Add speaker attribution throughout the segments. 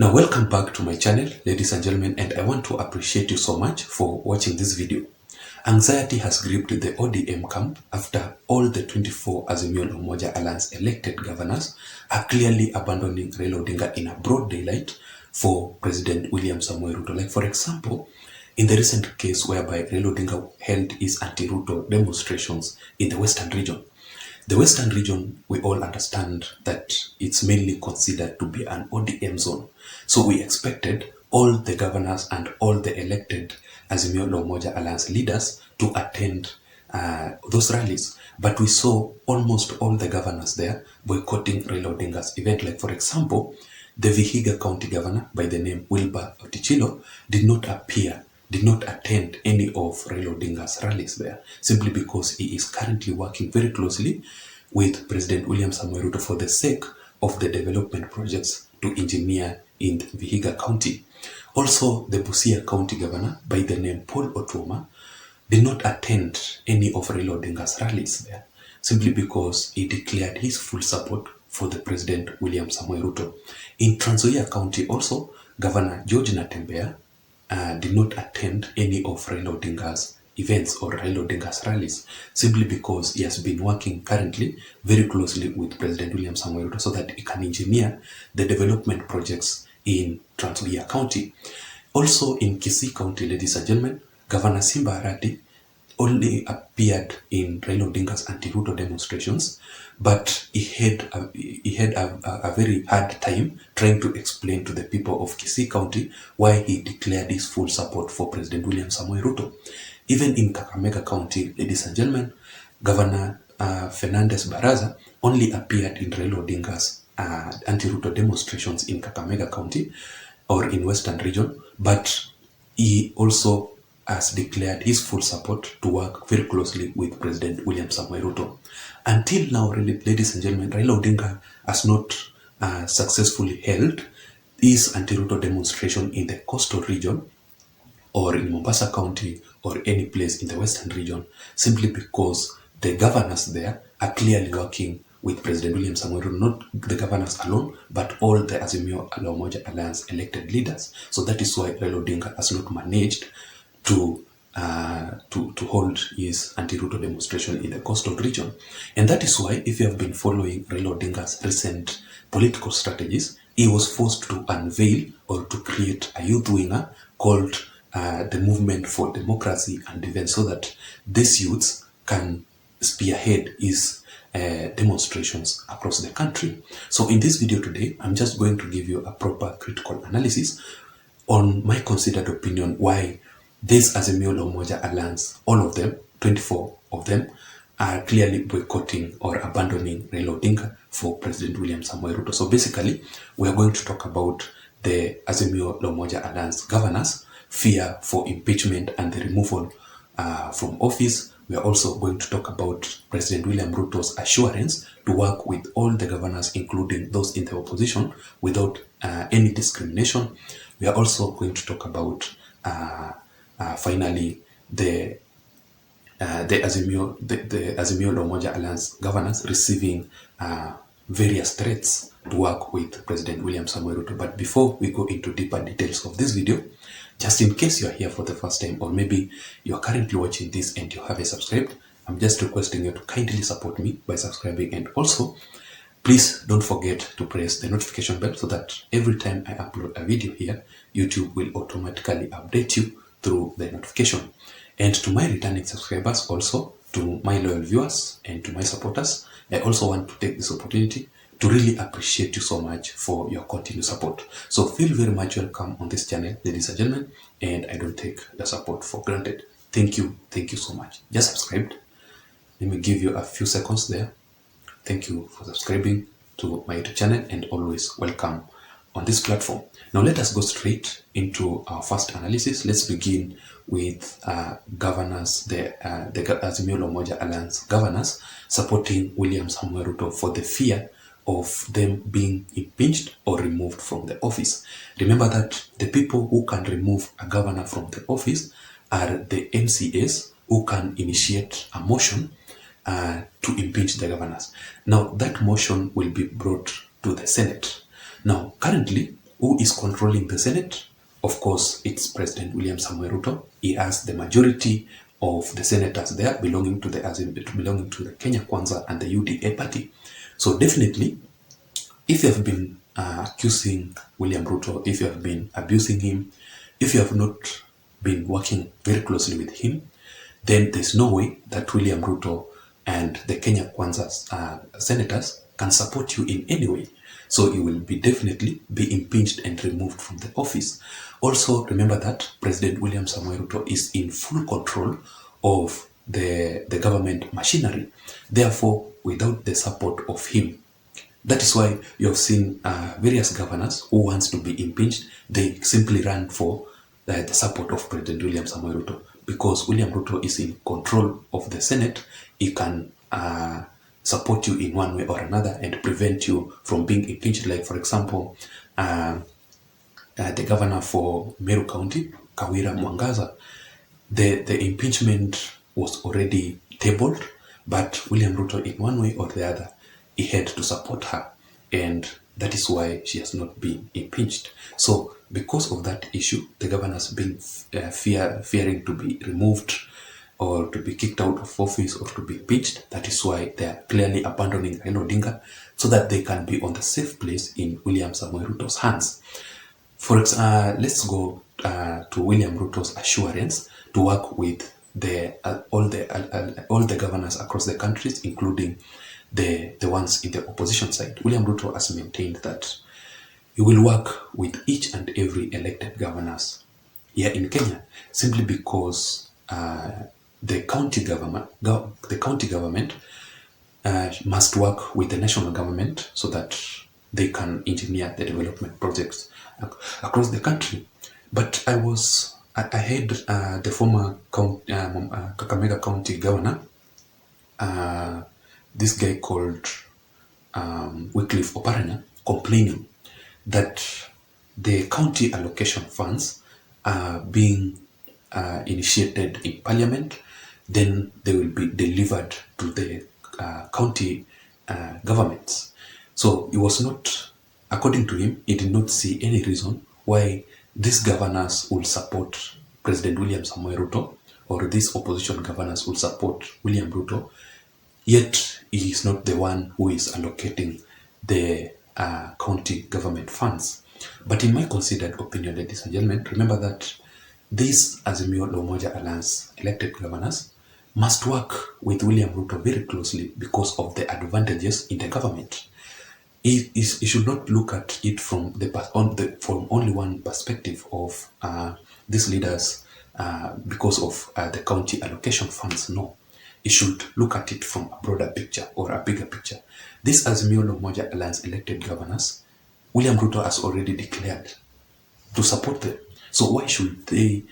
Speaker 1: Now, welcome back to my channel, ladies and gentlemen, and I want to appreciate you so much for watching this video. Anxiety has gripped the ODM camp after all the 24 Azimio la Umoja Alliance elected governors are clearly abandoning Raila Odinga in a broad daylight for President William Samoei Ruto. Like, for example, in the recent case whereby Raila Odinga held his anti-Ruto demonstrations in the Western region. The Western region, we all understand that it's mainly considered to be an ODM zone. So we expected all the governors and all the elected Azimio la Umoja Alliance leaders to attend those rallies. But we saw almost all the governors there boycotting Raila Odinga's event. Like, for example, the Vihiga County Governor by the name Wilbur Otichilo did not attend any of Raila Odinga's rallies there, simply because he is currently working very closely with President William Samoei Ruto for the sake of the development projects to engineer in Vihiga County. Also, the Busia County Governor by the name Paul Otuoma did not attend any of Raila Odinga's rallies there, simply because he declared his full support for the President William Samoei Ruto. In Trans Nzoia County also, Governor George Natembeya did not attend any of Raila Odinga's events or Raila Odinga's rallies, simply because he has been working currently very closely with President William Samoei Ruto so that he can engineer the development projects in Trans Nzoia County. Also in Kisii County, ladies and gentlemen, Governor Simba Arati only appeared in Raila Odinga's anti-Ruto demonstrations, but he had a very hard time trying to explain to the people of Kisii County why he declared his full support for President William Samoei Ruto. Even in Kakamega County, ladies and gentlemen, Governor Fernandez Baraza only appeared in Raila Odinga's anti-Ruto demonstrations in Kakamega County or in Western region, but he also has declared his full support to work very closely with President William Samoei Ruto. Until now, ladies and gentlemen, Raila Odinga has not successfully held his anti-Ruto demonstration in the coastal region or in Mombasa County or any place in the Western region, simply because the governors there are clearly working with President William Samoei Ruto, not the governors alone, but all the Azimio la Umoja Alliance elected leaders. So that is why Raila Odinga has not managed to hold his anti-Ruto demonstration in the coastal region. And that is why, if you have been following Raila Odinga's recent political strategies, he was forced to unveil or to create a youth winger called the Movement for Democracy and Defense, so that these youths can spearhead his demonstrations across the country. So in this video today, I'm just going to give you a proper critical analysis on my considered opinion why this Azimio la Umoja Alliance, all of them, 24 of them, are clearly boycotting or abandoning Raila Odinga for President William Samoei Ruto. So basically, we are going to talk about the Azimio la Umoja Alliance governors' fear for impeachment and the removal from office. We are also going to talk about President William Ruto's assurance to work with all the governors, including those in the opposition, without any discrimination. We are also going to talk about finally the Azimio la Umoja Alliance governors receiving various threats to work with President William Samoei Ruto. But before we go into deeper details of this video, just in case you are here for the first time, or maybe you are currently watching this and you haven't subscribed, I'm just requesting you to kindly support me by subscribing. And also, please don't forget to press the notification bell so that every time I upload a video here, YouTube will automatically update you through the notification. And to my returning subscribers, also to my loyal viewers and to my supporters, I also want to take this opportunity to really appreciate you so much for your continued support. So feel very much welcome on this channel, ladies and gentlemen, and I don't take your support for granted. Thank you so much. Just subscribed. Let me give you a few seconds there. Thank you for subscribing to my YouTube channel, and always welcome on this platform. Now let us go straight into our first analysis. Let's begin with governors, the Azimio la Umoja Alliance governors supporting William Samoei Ruto for the fear of them being impeached or removed from the office. Remember that the people who can remove a governor from the office are the MCAs who can initiate a motion to impeach the governors. Now that motion will be brought to the Senate. Now currently Who is controlling the Senate? Of course, it's President William Samoei Ruto. He has the majority of the senators there belonging to the Kenya Kwanza and the UDA party. So definitely, if you have been accusing William Ruto, if you have been abusing him, if you have not been working very closely with him, then there's no way that William Ruto and the Kenya Kwanza senators can support you in any way. So you will definitely be impeached and removed from the office. Also, remember that President William Samoei Ruto is in full control of the government machinery. Therefore, without the support of him, that is why you have seen various governors who wants to be impeached, they simply run for the support of President William Samoei Ruto. Because William Ruto is in control of the Senate, he can support you in one way or another and prevent you from being impeached. Like, for example, the governor for Meru County, Kawira Mwangaza, the impeachment was already tabled, but William Ruto, in one way or the other, he had to support her, and that is why she has not been impeached. So because of that issue, the governor has been fearing to be removed or to be kicked out of office or to be impeached. That is why they are clearly abandoning Raila Odinga so that they can be on the safe place in William Samoei Ruto's hands. Let's go to William Ruto's assurance to work with all the governors across the countries, including the ones in the opposition side. William Ruto has maintained that he will work with each and every elected governors here in Kenya, simply because the county government must work with the national government so that they can engineer the development projects across the country. But I had the former Kakamega County governor, this guy called Wycliffe Oparanya, complaining that the county allocation funds are being initiated in parliament, then they will be delivered to the county governments. So it was not, according to him, he did not see any reason why these governors will support President William Samoei Ruto, or these opposition governors will support William Ruto, yet he is not the one who is allocating the county government funds. But in my considered opinion, ladies and gentlemen, remember that these Azimio la Umoja Alliance elected governors must work with William Ruto very closely because of the advantages in the government. He should not look at it from only one perspective of these leaders because of the county allocation funds. No, he should look at it from a broader picture or a bigger picture. These Azimio la Umoja Alliance elected governors, William Ruto has already declared to support them. So why should they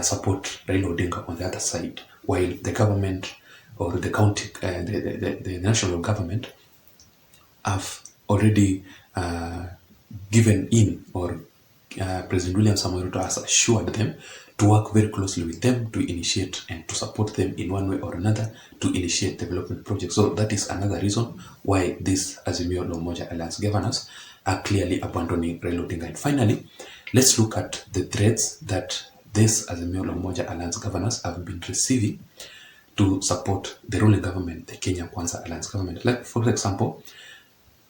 Speaker 1: support Raila Odinga on the other side, while the government or the county, the national government have already given in, or President William Samoei Ruto has assured them to work very closely with them to initiate and to support them in one way or another to initiate development projects. So that is another reason why these Azimio la Umoja Alliance governors are clearly abandoning Raila Odinga. And finally, let's look at the threats that these Azimio la Umoja Alliance governors have been receiving to support the ruling government, the Kenya Kwanza Alliance government. Like, for example,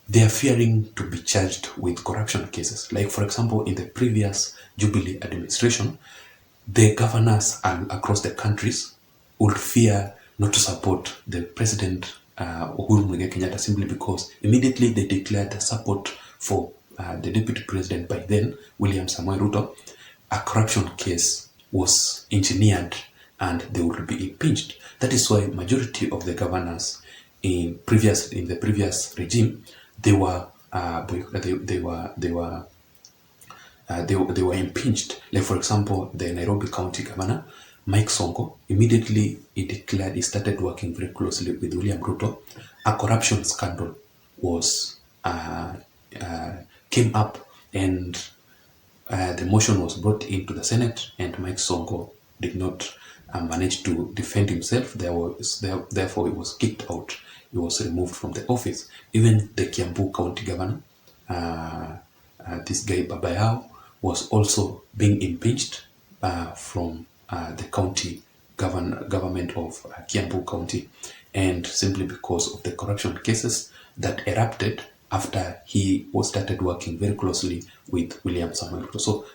Speaker 1: they are fearing to be charged with corruption cases. Like, for example, in the previous Jubilee administration, the governors across the countries would fear not to support the president, Uhuru Muigai Kenyatta, simply because immediately they declared the support for the deputy president by then, William Samoei Ruto, a corruption case was engineered and they would be impeached. That is why majority of the governors in the previous regime, they were impeached. Like, for example, the Nairobi County Governor, Mike Sonko, immediately he started working very closely with William Ruto. A corruption scandal came up, and the motion was brought into the Senate, and Mike Sonko did not manage to defend himself. Therefore, he was kicked out. He was removed from the office. Even the Kiambu County Governor, this guy Babayao was also being impeached from the county government of Kiambu County, and simply because of the corruption cases that erupted after he was started working very closely with William Samoei Ruto. So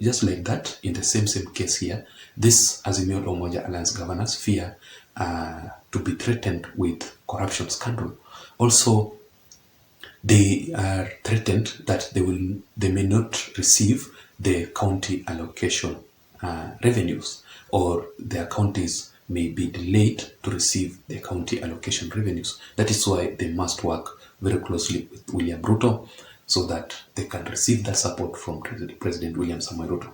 Speaker 1: just like that, in the same case here, this Azimio Umoja Alliance governors fear to be threatened with corruption scandal. Also, they are threatened that they may not receive the county allocation revenues, or their counties may be delayed to receive the county allocation revenues. That is why they must work very closely with William Ruto so that they can receive that support from President William Samoei Ruto.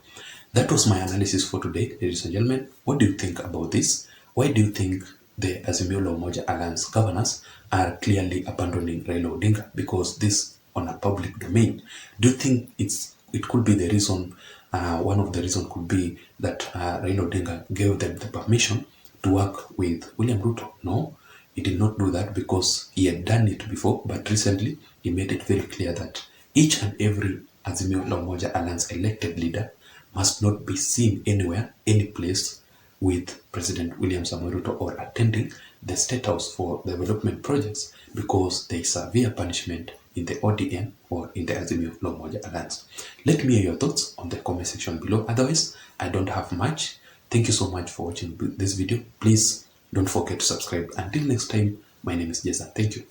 Speaker 1: That was my analysis for today, ladies and gentlemen. What do you think about this? Why do you think the Azimio la Umoja Alliance governors are clearly abandoning Raila Odinga? Because this on a public domain. Do you think it could be the reason, one of the reasons could be that Raila Odinga gave them the permission to work with William Ruto? No, he did not do that because he had done it before, but recently he made it very clear that each and every Azimio la Umoja Alliance elected leader must not be seen anywhere, any place with President William Samoei Ruto or attending the Statehouse for development projects, because there is severe punishment in the ODM or in the Azimio la Umoja Alliance. Let me hear your thoughts on the comment section below. Otherwise, I don't have much. Thank you so much for watching this video. Please don't forget to subscribe. Until next time, my name is Json. Thank you.